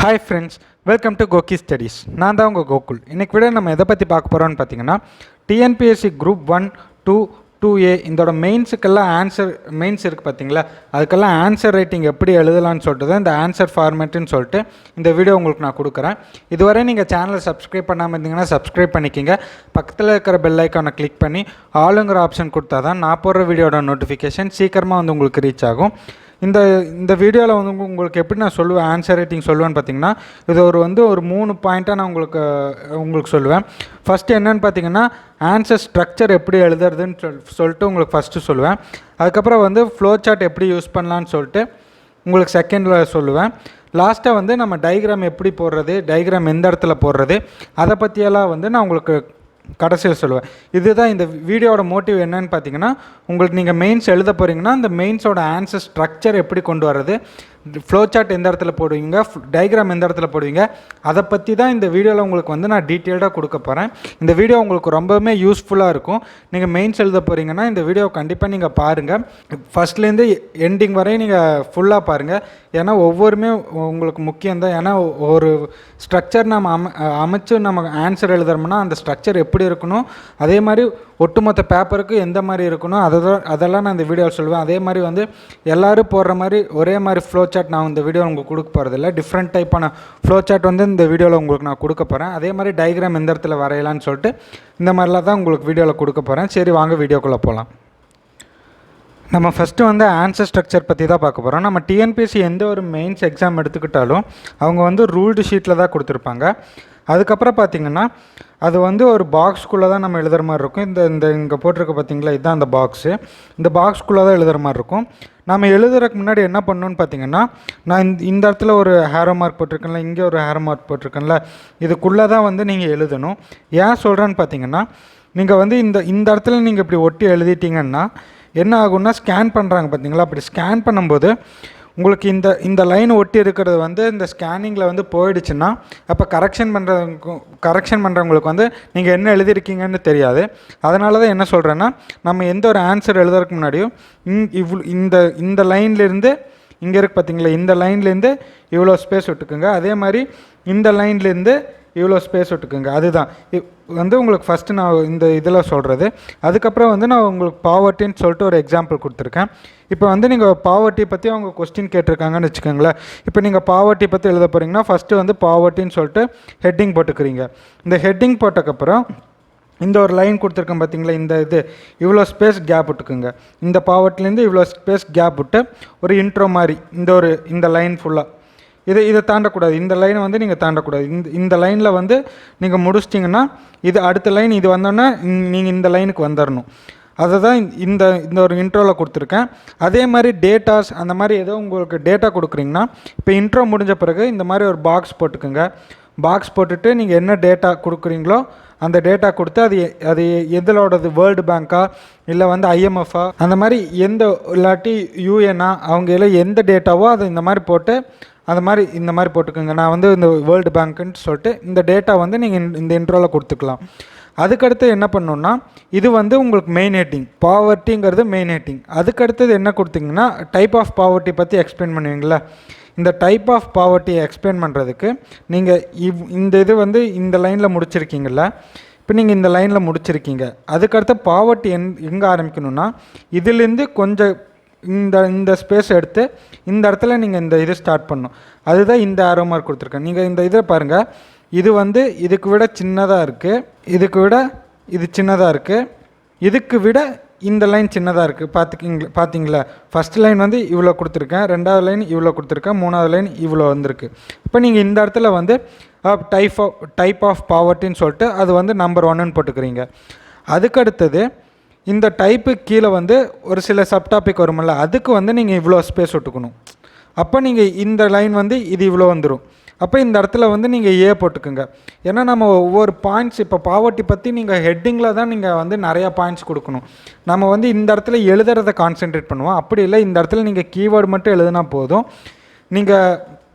Hi friends, welcome to gokistudies. நான் தான் உங்கள் கோகுல். இன்னைக்கு விட நம்ம எதை பற்றி பார்க்க போகிறோம்னு பார்த்தீங்கன்னா TNPSC Group 1, 2, 2A இதோட மெயின்ஸுக்கெல்லாம் மெயின்ஸ் இருக்குது பார்த்தீங்களா, அதுக்கெல்லாம் ஆன்சர் ரைட்டிங் எப்படி எழுதலான்னு சொல்லிட்டு தான் இந்த ஆன்சர் ஃபார்மேட்டுன்னு சொல்லிட்டு இந்த வீடியோ உங்களுக்கு நான் கொடுக்குறேன். இதுவரை நீங்கள் சேனலை சப்ஸ்கிரைப் பண்ணாமல் இருந்தீங்கன்னா சப்ஸ்கிரைப் பண்ணிக்கிங்க. பக்கத்தில் இருக்கிற பெல் ஐக்கானை கிளிக் பண்ணி ஆளுங்கிற ஆப்ஷன் கொடுத்தா தான் நான் போடுற வீடியோட நோட்டிஃபிகேஷன் சீக்கிரமாக வந்து உங்களுக்கு ரீச் ஆகும். இந்த வீடியோவில் வந்து உங்களுக்கு எப்படி நான் சொல்லுவேன், ஆன்சர் ரைட்டிங் சொல்லுவேன்னு பார்த்தீங்கன்னா, இது ஒரு 3 பாயிண்ட்டாக நான் உங்களுக்கு சொல்லுவேன். ஃபஸ்ட்டு என்னென்னு பார்த்தீங்கன்னா, ஆன்சர் ஸ்ட்ரக்சர் எப்படி எழுதுறதுன்னு சொல்லிட்டு உங்களுக்கு ஃபஸ்ட்டு சொல்லுவேன். அதுக்கப்புறம் வந்து ஃப்ளோ சார்ட் எப்படி யூஸ் பண்ணலான்னு சொல்லிட்டு உங்களுக்கு செகண்டில் சொல்லுவேன். லாஸ்ட்டாக வந்து நம்ம டயக்ராம் எப்படி போடுறது, டயக்ராம் எந்த இடத்துல போடுறது, அதை பற்றியெல்லாம் வந்து நான் உங்களுக்கு கடைசியில் சொல்லுவேன். இதுதான் இந்த வீடியோட மோட்டிவ் என்னன்னு பார்த்தீங்கன்னா, உங்களுக்கு நீங்கள் மெயின்ஸ் எழுத போகிறீங்கன்னா அந்த மெயின்ஸோட ஆன்சர் ஸ்ட்ரக்சர் எப்படி கொண்டு வர்றது, ஃப்ளோ சார்ட் எந்த இடத்துல போடுவீங்க, டயக்ராம் எந்த இடத்துல போடுவீங்க, அதை பற்றி தான் இந்த வீடியோவில் உங்களுக்கு வந்து நான் டீட்டெயில்டாக கொடுக்க போகிறேன். இந்த வீடியோ உங்களுக்கு ரொம்பவுமே யூஸ்ஃபுல்லாக இருக்கும். நீங்கள் மெயின்ஸ் எழுத போகிறீங்கன்னா இந்த வீடியோ கண்டிப்பாக நீங்கள் பாருங்கள். ஃபஸ்ட்லேருந்து எண்டிங் வரை நீங்கள் ஃபுல்லாக பாருங்கள். ஏன்னா ஒவ்வொருமே உங்களுக்கு முக்கியம்தான். ஏன்னா ஒரு ஸ்ட்ரக்சர் நம்ம அமைச்சு நம்ம ஆன்சர் எழுதுறோம்னா அந்த ஸ்ட்ரக்சர் எப்படி இருக்கணும், அதே மாதிரி ஒட்டுமொத்த பேப்பருக்கு எந்த மாதிரி இருக்கணும், அதெல்லாம் நான் இந்த வீடியோவில் சொல்லுவேன். அதே மாதிரி வந்து எல்லோரும் போடுற மாதிரி ஒரே மாதிரி ஃப்ளோ சார்ட் நான் இந்த வீடியோ உங்களுக்கு கொடுக்க போகிறதில்ல. டிஃப்ரெண்ட் டைப்பான ஃப்ளோ சார்ட் வந்து இந்த வீடியோவில் உங்களுக்கு நான் கொடுக்க போகிறேன். அதே மாதிரி டயக்ராம் எந்த இடத்துல வரையலான்னு சொல்லிட்டு இந்த மாதிரிலாம் தான் உங்களுக்கு வீடியோவில் கொடுக்க போகிறேன். சரி, வாங்க வீடியோக்குள்ளே போகலாம். நம்ம ஃபஸ்ட்டு வந்து ஆன்சர் ஸ்ட்ரக்சர் பற்றி தான் பார்க்க போகிறோம். நம்ம டிஎன்பிஎஸ்சி எந்த ஒரு மெயின்ஸ் எக்ஸாம் எடுத்துக்கிட்டாலும் அவங்க வந்து ரூல்டு ஷீட்டில் தான் கொடுத்துருப்பாங்க. அதுக்கப்புறம் பார்த்திங்கன்னா அது வந்து ஒரு பாக்ஸ்குள்ளே தான் நம்ம எழுதுகிற மாதிரி இருக்கும். இந்த இங்கே போட்டிருக்க பார்த்திங்களா, இதுதான் அந்த பாக்ஸு. இந்த பாக்ஸ்குள்ளே தான் எழுதுகிற மாதிரி இருக்கும். நம்ம எழுதுறதுக்கு முன்னாடி என்ன பண்ணணுன்னு பார்த்திங்கன்னா, நான் இந்த இடத்துல ஒரு ஹேரோ மார்க் போட்டிருக்கேன்ல, இங்கே ஒரு ஹேரோ மார்க் போட்டிருக்கேன்ல, இதுக்குள்ளே தான் வந்து நீங்கள் எழுதணும். ஏன் சொல்கிறேன்னு பார்த்திங்கன்னா, நீங்கள் வந்து இந்த இடத்துல நீங்கள் இப்படி ஒட்டி எழுதிட்டிங்கன்னா என்ன ஆகும்னா, ஸ்கேன் பண்ணுறாங்க பார்த்தீங்களா, அப்படி ஸ்கேன் பண்ணும்போது உங்களுக்கு இந்த லைன் ஒட்டி இருக்கிறது வந்து இந்த ஸ்கேனிங்கில் வந்து போயிடுச்சுன்னா அப்போ கரெக்ஷன் பண்ணுறவங்களுக்கு வந்து நீங்கள் என்ன எழுதியிருக்கீங்கன்னு தெரியாது. அதனால தான் என்ன சொல்கிறேன்னா, நம்ம எந்த ஒரு ஆன்சர் எழுதுறதுக்கு முன்னாடியும் இந்த லைன்லேருந்து இங்கே இருக்குது பார்த்தீங்களா, இந்த லைன்லேருந்து இவ்வளோ ஸ்பேஸ் விட்டுக்குங்க. அதே மாதிரி இந்த லைன்லேருந்து இவ்வளோ ஸ்பேஸ் விட்டுக்குங்க. அதுதான் வந்து உங்களுக்கு ஃபஸ்ட்டு நான் இந்த இதில் சொல்கிறது. அதுக்கப்புறம் வந்து நான் உங்களுக்கு பாவர்ட்டின்னு சொல்லிட்டு ஒரு எக்ஸாம்பிள் கொடுத்துருக்கேன். இப்போ வந்து நீங்கள் பாவர்ட்டி பற்றி அவங்க கொஸ்டின் கேட்டிருக்காங்கன்னு வச்சுக்கோங்களேன். இப்போ நீங்கள் பாவர்ட்டி பற்றி எழுத போகிறீங்கன்னா ஃபஸ்ட்டு வந்து பாவர்ட்டின்னு சொல்லிட்டு ஹெட்டிங் போட்டுக்கிறீங்க. இந்த ஹெட்டிங் போட்டக்கப்புறம் இந்த ஒரு லைன் கொடுத்துருக்கேன் பார்த்தீங்களா, இந்த இவ்வளோ ஸ்பேஸ் கேப் விட்டுக்குங்க. இந்த பாவர்ட்டிலேருந்து இவ்வளோ ஸ்பேஸ் கேப் விட்டு ஒரு இன்ட்ரோ மாதிரி இந்த லைன் ஃபுல்லாக இதை தாண்டக்கூடாது. இந்த லைனை வந்து நீங்கள் தாண்டக்கூடாது. இந்த லைனில் வந்து நீங்கள் முடிச்சிட்டிங்கன்னா இது அடுத்த லைன் இது வந்தோன்னா நீங்கள் இந்த லைனுக்கு வந்துடணும். அதை தான் இந்த ஒரு இன்ட்ரோவில் கொடுத்துருக்கேன். அதே மாதிரி டேட்டாஸ் அந்த மாதிரி ஏதோ உங்களுக்கு டேட்டா கொடுக்குறீங்கன்னா இப்போ இன்ட்ரோ முடிஞ்ச பிறகு இந்த மாதிரி ஒரு பாக்ஸ் போட்டுக்குங்க. பாக்ஸ் போட்டுட்டு நீங்கள் என்ன டேட்டா கொடுக்குறீங்களோ அந்த டேட்டா கொடுத்து அது எதிலோடது, வேர்ல்டு பேங்க்கா இல்லை வந்து ஐஎம்எஃபா, அந்த மாதிரி இல்லாட்டி யூஎன்னா அவங்க எல்லாம் எந்த டேட்டாவோ அதை இந்த மாதிரி போட்டு இந்த மாதிரி போட்டுக்கோங்க. நான் வந்து இந்த வேர்ல்டு பேங்க்குன்னு சொல்லிட்டு இந்த டேட்டா வந்து நீங்கள் இந்த இன்ட்ரோவில் கொடுத்துக்கலாம். அதுக்கடுத்து என்ன பண்ணணுன்னா, இது வந்து உங்களுக்கு மெயின் ஹெட்டிங், பாவர்ட்டிங்கிறது மெயின் ஹெட்டிங். அதுக்கடுத்தது என்ன கொடுத்தீங்கன்னா டைப் ஆஃப் பாவர்ட்டி பற்றி எக்ஸ்பிளைன் பண்ணுவீங்களா. இந்த டைப் ஆஃப் பாவர்ட்டியை எக்ஸ்பிளைன் பண்ணுறதுக்கு நீங்கள் இந்த இது வந்து இந்த லைனில் முடிச்சிருக்கீங்கள, இப்போ நீங்கள் இந்த லைனில் முடிச்சிருக்கீங்க. அதுக்கடுத்து பாவர்ட்டி எங்கே ஆரம்பிக்கணுன்னா இதிலேருந்து கொஞ்சம் இந்த ஸ்பேஸ் எடுத்து இந்த இடத்துல நீங்கள் இந்த இது ஸ்டார்ட் பண்ணணும். அதுதான் இந்த ஆரோ மார்க் கொடுத்துருக்கேன். நீங்கள் இந்த இதை பாருங்கள், இது வந்து இதுக்கு விட சின்னதாக இருக்குது, இதுக்கு விட இது சின்னதாக இருக்குது, இதுக்கு விட இந்த லைன் சின்னதாக இருக்குது. பார்த்தீங்களா, ஃபஸ்ட் லைன் வந்து இவ்வளோ கொடுத்துருக்கேன், ரெண்டாவது லைன் இவ்வளோ கொடுத்துருக்கேன், மூணாவது லைன் இவ்வளோ வந்திருக்கு. இப்போ நீங்கள் இந்த இடத்துல வந்து டைப் ஆஃப் பாவர்ட்டின்னு சொல்லிட்டு அது வந்து நம்பர் 1ன்னு போட்டுக்கிறீங்க. அதுக்கடுத்தது இந்த டைப்பு கீழே வந்து ஒரு சில சப்டாபிக் வருமில்ல, அதுக்கு வந்து நீங்கள் இவ்வளோ ஸ்பேஸ் விட்டுக்கணும். அப்போ நீங்கள் இந்த லைன் வந்து இது இவ்வளோ வந்துடும். அப்போ இந்த இடத்துல வந்து நீங்கள் ஏ போட்டுக்குங்க. ஏன்னா நம்ம ஒவ்வொரு பாயிண்ட்ஸ் இப்போ பாவர்ட்டி பற்றி நீங்கள் ஹெட்டிங்கில் தான் நீங்கள் வந்து நிறையா பாயிண்ட்ஸ் கொடுக்கணும். நம்ம வந்து இந்த இடத்துல எழுதுறதை கான்சென்ட்ரேட் பண்ணுவோம். அப்படி இல்லை, இந்த இடத்துல நீங்கள் கீவேர்டு மட்டும் எழுதுனா போதும். நீங்கள்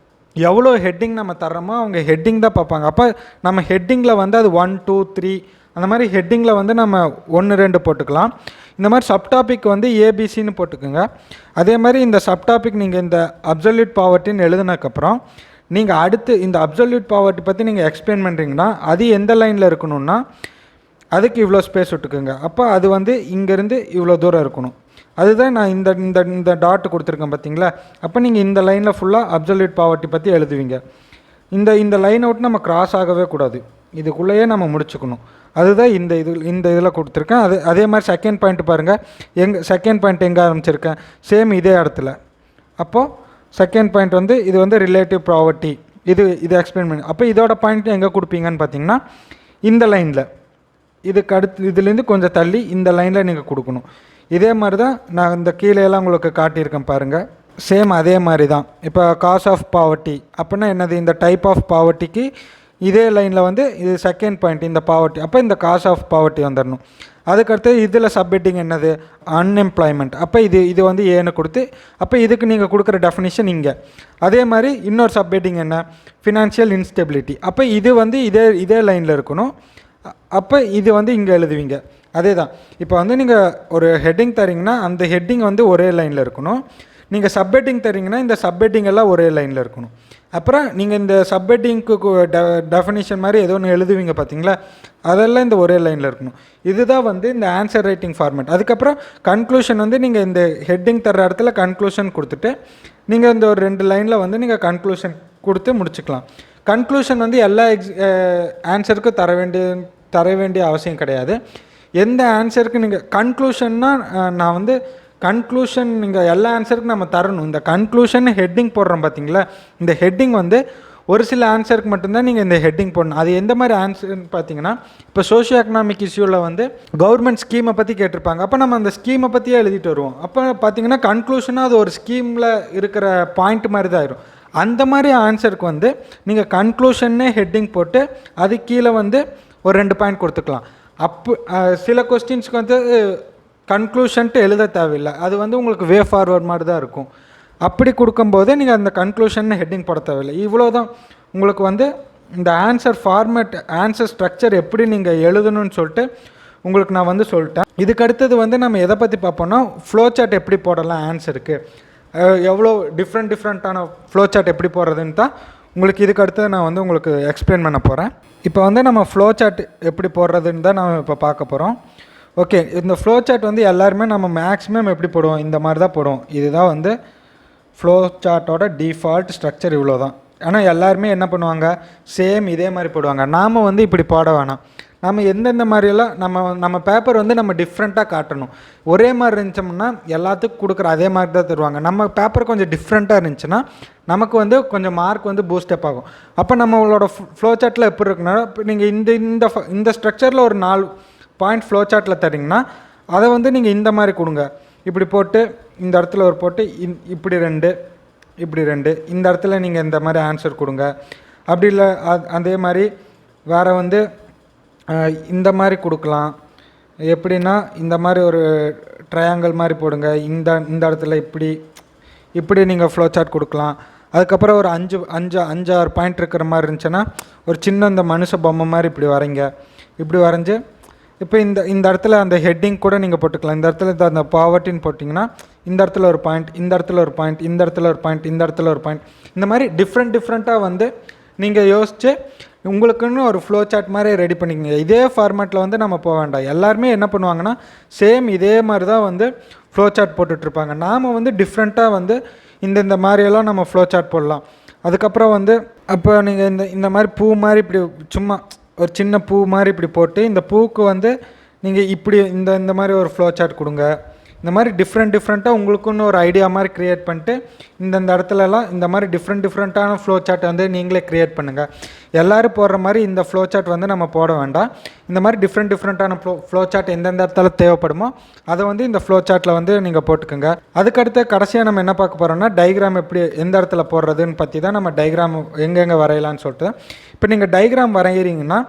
எவ்வளோ ஹெட்டிங் நம்ம தர்றோமோ அவங்க ஹெட்டிங் தான் பார்ப்பாங்க. அப்போ நம்ம ஹெட்டிங்கில் வந்து அது 1, 2, 3 அந்த மாதிரி ஹெட்டிங்கில் வந்து நம்ம 1, 2 போட்டுக்கலாம். இந்த மாதிரி சப்டாபிக் வந்து ஏபிசின்னு போட்டுக்கோங்க. அதே மாதிரி இந்த சப்டாபிக் நீங்கள் இந்த அப்சல்யூட் பாவர்ட்டின்னு எழுதுனதுக்கப்புறம் நீங்கள் அடுத்து இந்த அப்சல்யூட் பாவர்ட்டி பற்றி நீங்கள் எக்ஸ்பிளைன் பண்ணுறீங்கன்னா அது எந்த லைனில் இருக்கணும்னா அதுக்கு இவ்வளோ ஸ்பேஸ் விட்டுக்குங்க. அப்போ அது வந்து இங்கேருந்து இவ்வளோ தூரம் இருக்கணும். அதுதான் நான் இந்த இந்த இந்த டாட் கொடுத்துருக்கேன் பார்த்தீங்களா. அப்போ நீங்கள் இந்த லைனில் ஃபுல்லாக அப்சல்யூட் பாவர்ட்டி பற்றி எழுதுவீங்க. இந்த லைன் அவுட் நம்ம கிராஸ் ஆகவே கூடாது, இதுக்குள்ளேயே நம்ம முடிச்சுக்கணும். அதுதான் இந்த இதில் கொடுத்துருக்கேன். அதே மாதிரி செகண்ட் பாயிண்ட் பாருங்கள், செகண்ட் பாயிண்ட் எங்கே ஆரம்பிச்சிருக்கேன், சேம் இதே இடத்துல. அப்போது செகண்ட் பாயிண்ட் வந்து இது வந்து ரிலேட்டிவ் ப்ராவர்ட்டி, இது எக்ஸ்பிளைன் பண்ணி. அப்போ இதோட பாயிண்ட் எங்கே கொடுப்பீங்கன்னு பார்த்தீங்கன்னா இந்த லைனில், இதுக்கு அடுத்து இதுலேருந்து கொஞ்சம் தள்ளி இந்த லைனில் நீங்கள் கொடுக்கணும். இதே மாதிரி தான் நான் இந்த கீழேலாம் உங்களுக்கு காட்டியிருக்கேன் பாருங்கள், சேம் அதே மாதிரி தான். இப்போ காஸ் ஆஃப் பாவர்ட்டி அப்படின்னா என்னது, இந்த டைப் ஆஃப் பாவர்ட்டிக்கு இதே லைனில் வந்து இது செகண்ட் பாயிண்ட் இந்த பாவர்ட்டி, அப்போ இந்த காஸ் ஆஃப் பாவர்ட்டி வந்துடணும். அதுக்கடுத்து இதில் சப்ஹெட்டிங் என்னது, அன்எம்ப்ளாய்மெண்ட். அப்போ இது வந்து ஏன்னு கொடுத்து, அப்போ இதுக்கு நீங்கள் கொடுக்குற டெஃபினிஷன் இங்கே. அதே மாதிரி இன்னொரு சப்ஹெட்டிங் என்ன, ஃபினான்ஷியல் இன்ஸ்டெபிலிட்டி. அப்போ இது வந்து இதே லைனில் இருக்கணும். அப்போ இது வந்து இங்கே எழுதுவீங்க. அதே தான். இப்போ வந்து நீங்கள் ஒரு ஹெட்டிங் தரீங்கன்னா அந்த ஹெட்டிங் வந்து ஒரே லைனில் இருக்கணும். நீங்கள் சப்ஹெட்டிங் தரீங்கன்னா இந்த சப்ஹெட்டிங் எல்லாம் ஒரே லைனில் இருக்கணும். அப்புறம் நீங்கள் இந்த சப்ஹெட்டிங்க்கு டெஃபினிஷன் மாதிரி ஏதோ ஒன்று எழுதுவீங்க பார்த்தீங்களா, அதெல்லாம் இந்த ஒரே லைனில் இருக்கணும். இதுதான் வந்து இந்த ஆன்சர் ரைட்டிங் ஃபார்மேட். அதுக்கப்புறம் கன்க்ளூஷன் வந்து நீங்கள் இந்த ஹெட்டிங் தர்ற இடத்துல கன்க்ளூஷன் கொடுத்துட்டு நீங்கள் இந்த ஒரு 2 லைனில் வந்து நீங்கள் கன்க்ளூஷன் கொடுத்து முடிச்சுக்கலாம். கன்க்ளூஷன் வந்து எல்லா ஆன்சருக்கும் தர வேண்டிய அவசியம் கிடையாது. எந்த ஆன்சருக்கு நீங்கள் கன்க்ளூஷன்னா நான் வந்து கன்க்ளூஷன் நீங்கள் எல்லா ஆன்சருக்கும் நம்ம தரணும். இந்த கன்க்ளூஷன் ஹெட்டிங் போடுறோம் பார்த்தீங்களா, இந்த ஹெட்டிங் வந்து ஒரு சில ஆன்சருக்கு மட்டும்தான் நீங்கள் இந்த ஹெட்டிங் போடணும். அது எந்த மாதிரி ஆன்சர்னு பார்த்தீங்கன்னா, இப்போ சோஷியோ எக்கனாமிக் இஷ்யூவில் வந்து கவர்மெண்ட் ஸ்கீமை பற்றி கேட்டிருப்பாங்க. அப்போ நம்ம அந்த ஸ்கீமை பற்றியே எழுதிட்டு வருவோம். அப்போ பார்த்தீங்கன்னா கன்க்ளூஷனாக அது ஒரு ஸ்கீமில் இருக்கிற பாயிண்ட் மாதிரி தான் ஆயிரும். அந்த மாதிரி ஆன்சருக்கு வந்து நீங்கள் கன்க்ளூஷன்னே ஹெட்டிங் போட்டு அது கீழே வந்து ஒரு 2 பாயிண்ட் கொடுத்துக்கலாம். அப்போ சில கொஸ்டின்ஸ்க்கு வந்து கன்க்ளூஷன்ட்டு எழுத தேவையில்லை, அது வந்து உங்களுக்கு வே ஃபார்வர்ட் மாதிரி தான் இருக்கும். அப்படி கொடுக்கும்போது நீங்கள் அந்த கன்க்ளூஷன் ஹெட்டிங் போட தேவையில்லை. இவ்வளோ தான் உங்களுக்கு வந்து இந்த ஆன்சர் ஃபார்மேட், ஆன்சர் ஸ்ட்ரக்சர் எப்படி நீங்கள் எழுதணும்னு சொல்லிட்டு உங்களுக்கு நான் வந்து சொல்லிட்டேன். இதுக்கு அடுத்தது வந்து நம்ம எதை பற்றி பார்ப்போம்னா, ஃப்ளோ சார்ட் எப்படி போடலாம் ஆன்சருக்கு, எவ்வளோ டிஃப்ரெண்ட்டான ஃப்ளோ சார்ட் எப்படி போடுறதுன்னு தான் உங்களுக்கு இதுக்கு அடுத்தது நான் வந்து உங்களுக்கு எக்ஸ்பிளைன் பண்ண போகிறேன். இப்போ வந்து நம்ம ஃப்ளோ சார்ட் எப்படி போடுறதுன்னு தான் நம்ம இப்போ பார்க்க போகிறோம். ஓகே, இந்த ஃப்ளோ சார்ட் வந்து எல்லாருமே நம்ம மேக்ஸிமம் எப்படி போடுவோம், இந்த மாதிரி தான் போடுவோம். இதுதான் வந்து ஃப்ளோ சார்ட்டோட டிஃபால்ட் ஸ்ட்ரக்சர், இவ்வளோ தான். ஆனால் எல்லாருமே என்ன பண்ணுவாங்க, சேம் இதே மாதிரி போடுவாங்க. நாம் வந்து இப்படி போட வேணாம். நம்ம எந்தெந்த மாதிரியெல்லாம் நம்ம பேப்பர் வந்து நம்ம டிஃப்ரெண்ட்டாக காட்டணும். ஒரே மாதிரி இருந்துச்சோம்னா எல்லாத்துக்கும் கொடுக்குற அதே மாதிரி தான் தருவாங்க. நம்ம பேப்பர் கொஞ்சம் டிஃப்ரெண்ட்டாக இருந்துச்சுன்னா நமக்கு வந்து கொஞ்சம் மார்க் வந்து பூஸ்டப் ஆகும். அப்போ நம்மளோட ஃப்ளோ சார்ட்டில் எப்படி இருக்குன்னா, இப்போ நீங்கள் இந்த ஸ்ட்ரக்சரில் ஒரு 4 பாயிண்ட் ஃப்ளோ சார்ட்டில் தரீங்கன்னா அதை வந்து நீங்கள் இந்த மாதிரி கொடுங்க. இப்படி போட்டு இந்த இடத்துல ஒரு போட்டு இப்படி 2 இந்த இடத்துல நீங்கள் இந்த மாதிரி ஆன்சர் கொடுங்க. அப்படி இல்லை அதே மாதிரி வேறு வந்து இந்த மாதிரி கொடுக்கலாம். எப்படின்னா இந்த மாதிரி ஒரு ட்ரையாங்கிள் மாதிரி போடுங்க. இந்த இடத்துல இப்படி நீங்கள் ஃப்ளோ சார்ட் கொடுக்கலாம். அதுக்கப்புறம் ஒரு 5-6 பாயிண்ட் இருக்கிற மாதிரி இருந்துச்சுன்னா ஒரு சின்ன இந்த மனுஷ பொம்மை மாதிரி இப்படி வரைங்க. இப்படி வரைஞ்சி இப்போ இந்த இடத்துல அந்த ஹெட்டிங் கூட நீங்கள் போட்டுக்கலாம். இந்த இடத்துல அந்த பாவர்ட்டின்னு போட்டிங்கன்னா இந்த இடத்துல ஒரு பாயிண்ட், இந்த இடத்துல ஒரு பாயிண்ட், இந்த இடத்துல ஒரு பாயிண்ட், இந்த இடத்துல ஒரு பாயிண்ட், இந்த மாதிரி டிஃப்ரெண்ட்டாக வந்து நீங்கள் யோசித்து உங்களுக்குன்னு ஒரு ஃப்ளோ சார்ட் மாதிரி ரெடி பண்ணிக்கோங்க. இதே ஃபார்மேட்டில் வந்து நம்ம போக வேண்டாம். எல்லாருமே என்ன பண்ணுவாங்கன்னா சேம் இதே மாதிரி தான் வந்து ஃப்ளோ சார்ட் போட்டுட்ருப்பாங்க. நாம் வந்து டிஃப்ரெண்ட்டாக வந்து இந்த மாதிரியெல்லாம் நம்ம ஃப்ளோ சார்ட் போடலாம். அதுக்கப்புறம் வந்து அப்போ நீங்கள் இந்த மாதிரி பூ மாதிரி இப்படி சும்மா ஒரு சின்ன பூ மாதிரி இப்படி போட்டு இந்த பூவுக்கு வந்து நீங்கள் இப்படி இந்த மாதிரி ஒரு ஃப்ளோ சார்ட் கொடுங்க. இந்த மாதிரி டிஃப்ரெண்ட்டாக உங்களுக்குன்னு ஒரு ஐடியா மாதிரி க்ரியேட் பண்ணிட்டு இந்த இடத்துலலாம் இந்த மாதிரி டிஃப்ரெண்ட்டான ஃப்ளோ சார்ட் வந்து நீங்களே க்ரியேட் பண்ணுங்கள். எல்லோரும் போடுற மாதிரி இந்த ஃப்ளோ சார்ட் வந்து நம்ம போட வேண்டாம். இந்த மாதிரி டிஃப்ரெண்ட்டான ஃப்ளோ சார்ட் எந்தெந்த இடத்துல தேவைப்படுமோ அதை வந்து இந்த ஃப்ளோ சார்ட்டில் வந்து நீங்கள் போட்டுக்கோங்க. அதுக்கடுத்து கடைசியாக நம்ம என்ன பார்க்க போகிறோம்னா, டயக்ராம் எப்படி எந்த இடத்துல போடுறதுன்னு பற்றி தான் நம்ம டயக்ராம் எங்கெங்கே வரையலான்னு சொல்லிட்டு. இப்போ நீங்கள் டயக்ராம் வரைகிறீங்கன்னா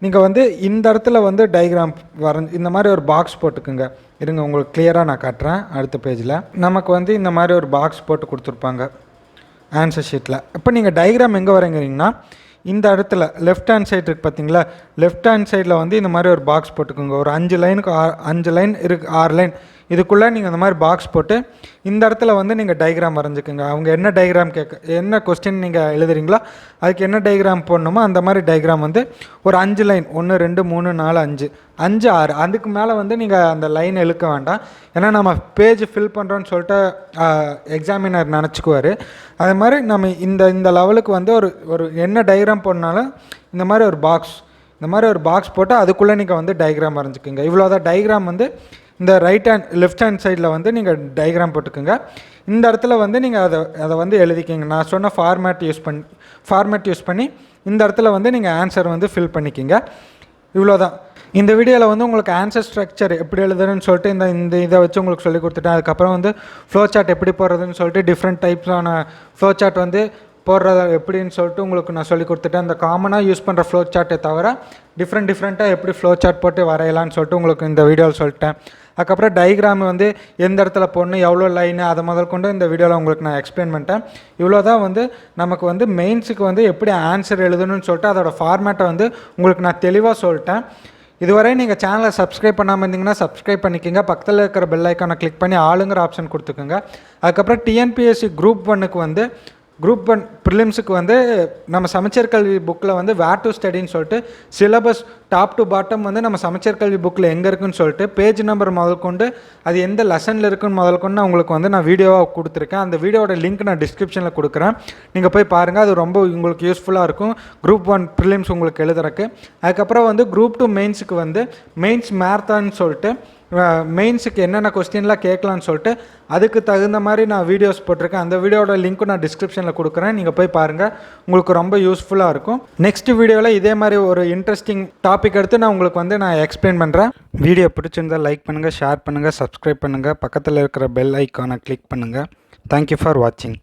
நீங்கள் வந்து இந்த இடத்துல வந்து டயக்ராம் இந்த மாதிரி ஒரு பாக்ஸ் போட்டுக்குங்க. இருங்க உங்களுக்கு கிளியராக நான் காட்டுறேன். அடுத்த பேஜில் நமக்கு வந்து இந்த மாதிரி ஒரு பாக்ஸ் போட்டு கொடுத்துருப்பாங்க ஆன்சர் ஷீட்டில். இப்போ நீங்கள் டயக்ராம் எங்கே வரைங்கிறீங்கன்னா இந்த இடத்துல லெஃப்ட் ஹேண்ட் சைடு இருக்குது பார்த்தீங்களா, லெஃப்ட் ஹேண்ட் சைடில் வந்து இந்த மாதிரி ஒரு பாக்ஸ் போட்டுக்கோங்க. ஒரு 5 லைனுக்கு 5 லைன் இருக்குது, 6 லைன் இதுக்குள்ளே நீங்கள் இந்த மாதிரி பாக்ஸ் போட்டு இந்த இடத்துல வந்து நீங்கள் டயக்ராம் வரைஞ்சிக்கோங்க. அவங்க என்ன டயக்ராம் என்ன கொஸ்டின் நீங்கள் எழுதுறீங்களோ அதுக்கு என்ன டயக்ராம் போடணுமோ அந்த மாதிரி டயக்ராம் வந்து ஒரு 5 லைன் 1 2 3 4 5 5 6 அதுக்கு மேலே வந்து நீங்கள் அந்த லைன் இழுக்க வேண்டாம். ஏன்னா நம்ம பேஜ் ஃபில் பண்ணுறோன்னு சொல்லிட்டு எக்ஸாமினர் நினச்சிக்குவார். அது மாதிரி நம்ம இந்த லெவலுக்கு வந்து ஒரு என்ன டயக்ராம் போடனாலும் இந்த மாதிரி ஒரு பாக்ஸ் போட்டு அதுக்குள்ளே நீங்கள் வந்து டயக்ராம் வரைஞ்சிக்கோங்க. இவ்வளோதான் டயக்ராம் வந்து இந்த லெஃப்ட் ஹேண்ட் சைடில் வந்து நீங்கள் டயக்ராம் போட்டுக்கோங்க. இந்த இடத்துல வந்து நீங்கள் அதை வந்து எழுதிக்கிங்க. நான் சொன்ன ஃபார்மேட் யூஸ் பண்ணி இந்த இடத்துல வந்து நீங்கள் ஆன்சர் வந்து ஃபில் பண்ணிக்கிங்க. இவ்வளோதான். இந்த வீடியோவில் வந்து உங்களுக்கு ஆன்சர் ஸ்ட்ரக்சர் எப்படி எழுதுறதுன்னு சொல்லிட்டு இந்த இதை வச்சு உங்களுக்கு சொல்லி கொடுத்துட்டேன். அதுக்கப்புறம் வந்து ஃப்ளோ சார்ட் எப்படி போடுறதுன்னு சொல்லிட்டு டிஃப்ரெண்ட் டைப்ஸான ஃப்ளோ சார்ட் வந்து போடுறத எப்படின்னு சொல்லிட்டு உங்களுக்கு நான் சொல்லி கொடுத்துட்டேன். இந்த காமனாக யூஸ் பண்ணுற ஃப்ளோ சார்ட்டை தவிர டிஃப்ரெண்ட்டாக எப்படி ஃப்ளோ சார்ட் போட்டு வரையலான்னு சொல்லிட்டு உங்களுக்கு இந்த வீடியோவில் சொல்லிட்டேன். அதுக்கப்புறம் டயக்ராம் வந்து எந்த இடத்துல போடணும், எவ்வளோ லைனு, அதை முதல் கொண்டு இந்த வீடியோவில் உங்களுக்கு நான் எக்ஸ்பிளைன் பண்ணிட்டேன். இவ்வளோ தான் வந்து நமக்கு வந்து மெயின்ஸுக்கு வந்து எப்படி ஆன்சர் எழுதணும்னு சொல்லிட்டு அதோடய ஃபார்மேட்டை வந்து உங்களுக்கு நான் தெளிவாக சொல்லிட்டேன். இதுவரை நீங்கள் சேனலை சப்ஸ்கிரைப் பண்ணாமல் இருந்தீங்கன்னா சப்ஸ்கிரைப் பண்ணிக்கோங்க. பக்கத்தில் இருக்கிற பெல் ஐக்கானை கிளிக் பண்ணி ஆளுங்கிற ஆப்ஷன் கொடுத்துக்கோங்க. அதுக்கப்புறம் டிஎன்பிஎஸ்சி குரூப் 1க்கு வந்து குரூப் 1 ப்ரிலிம்ஸுக்கு வந்து நம்ம சமச்சீர் கல்வி புக்கில் வந்து வேர் டு ஸ்டடின்னு சொல்லிட்டு சிலபஸ் டாப் டு பாட்டம் வந்து நம்ம சமச்சீர் கல்வி புக்கில் எங்கே இருக்குன்னு சொல்லிட்டு பேஜ் நம்பர் முதல் கொண்டு அது எந்த லெசனில் இருக்குன்னு முதல் கொண்டு உங்களுக்கு வந்து நான் வீடியோவாக கொடுத்துருக்கேன். அந்த வீடியோட லிங்க் நான் டிஸ்கிரிப்ஷனில் கொடுக்குறேன். நீங்கள் போய் பாருங்கள். அது ரொம்ப உங்களுக்கு யூஸ்ஃபுல்லாக இருக்கும் குரூப் 1 ப்ரிலிம்ஸ் உங்களுக்கு எழுதுறக்கு. அதுக்கப்புறம் வந்து குரூப் 2 மெயின்ஸுக்கு வந்து மெயின்ஸ் மேரத்தான்னு சொல்லிட்டு மெயின்ஸுக்கு என்னென்ன கொஸ்டின்லாம் கேட்கலான்னு சொல்லிட்டு அதுக்கு தகுந்த மாதிரி நான் வீடியோஸ் போட்டிருக்கேன். அந்த வீடியோட லிங்க்கும் நான் டிஸ்கிரிப்ஷனில் கொடுக்குறேன். நீங்கள் போய் பாருங்கள். உங்களுக்கு ரொம்ப யூஸ்ஃபுல்லாக இருக்கும். நெக்ஸ்ட் வீடியோவில் இதே மாதிரி ஒரு இன்ட்ரெஸ்டிங் டாபிக் எடுத்து நான் உங்களுக்கு வந்து நான் எக்ஸ்பிளைன் பண்ணுறேன். வீடியோ பிடிச்சிருந்தால் லைக் பண்ணுங்கள், ஷேர் பண்ணுங்கள், சப்ஸ்கிரைப் பண்ணுங்கள், பக்கத்தில் இருக்கிற பெல் ஐக்கானை கிளிக் பண்ணுங்கள். தேங்க்யூ ஃபார் வாட்சிங்.